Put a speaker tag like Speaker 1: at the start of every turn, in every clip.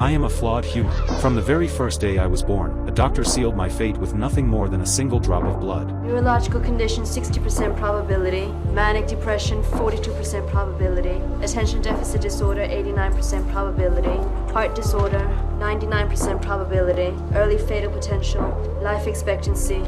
Speaker 1: I am a flawed human. From the very first day I was born, a doctor sealed my fate with nothing more than a single drop of blood.
Speaker 2: Neurological condition 60% probability, manic depression 42% probability, attention deficit disorder 89% probability, heart disorder 99% probability, early fatal potential, life expectancy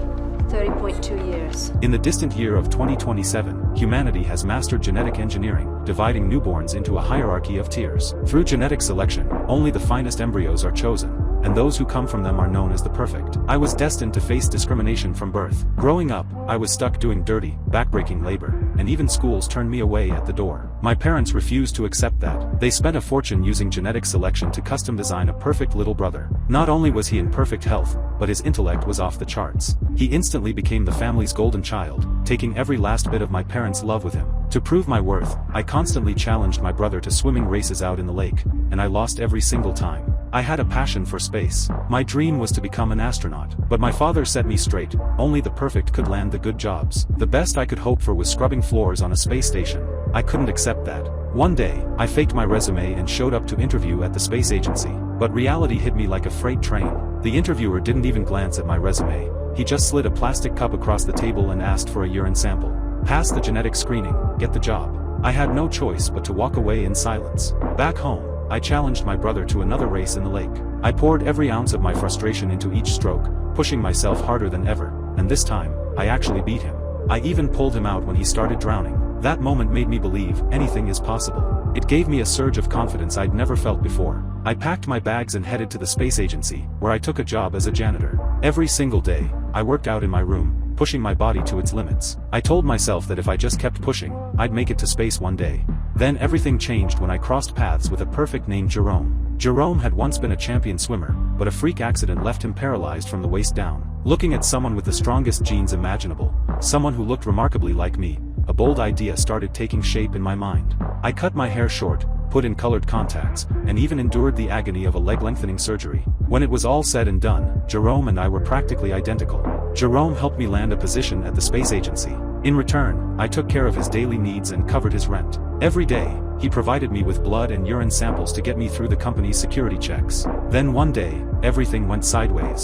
Speaker 2: 30.2 years.
Speaker 1: In the distant year of 2027, humanity has mastered genetic engineering, dividing newborns into a hierarchy of tiers. Through genetic selection, only the finest embryos are chosen, and those who come from them are known as the perfect. I was destined to face discrimination from birth. Growing up, I was stuck doing dirty, backbreaking labor, and even schools turned me away at the door. My parents refused to accept that. They spent a fortune using genetic selection to custom design a perfect little brother. Not only was he in perfect health, but his intellect was off the charts. He instantly became the family's golden child, taking every last bit of my parents' love with him. To prove my worth, I constantly challenged my brother to swimming races out in the lake, and I lost every single time. I had a passion for space. My dream was to become an astronaut. But my father set me straight, only the perfect could land the good jobs. The best I could hope for was scrubbing floors on a space station. I couldn't accept that. One day, I faked my resume and showed up to interview at the space agency. But reality hit me like a freight train. The interviewer didn't even glance at my resume. He just slid a plastic cup across the table and asked for a urine sample. Pass the genetic screening, get the job. I had no choice but to walk away in silence. Back home, I challenged my brother to another race in the lake. I poured every ounce of my frustration into each stroke, pushing myself harder than ever, and this time, I actually beat him. I even pulled him out when he started drowning. That moment made me believe anything is possible. It gave me a surge of confidence I'd never felt before. I packed my bags and headed to the space agency, where I took a job as a janitor. Every single day, I worked out in my room, pushing my body to its limits. I told myself that if I just kept pushing, I'd make it to space one day. Then everything changed when I crossed paths with a perfect named Jerome. Jerome had once been a champion swimmer, but a freak accident left him paralyzed from the waist down. Looking at someone with the strongest genes imaginable, someone who looked remarkably like me, a bold idea started taking shape in my mind. I cut my hair short, put in colored contacts, and even endured the agony of a leg-lengthening surgery. When it was all said and done, Jerome and I were practically identical. Jerome helped me land a position at the space agency. In return, I took care of his daily needs and covered his rent. Every day, he provided me with blood and urine samples to get me through the company's security checks. Then one day, everything went sideways.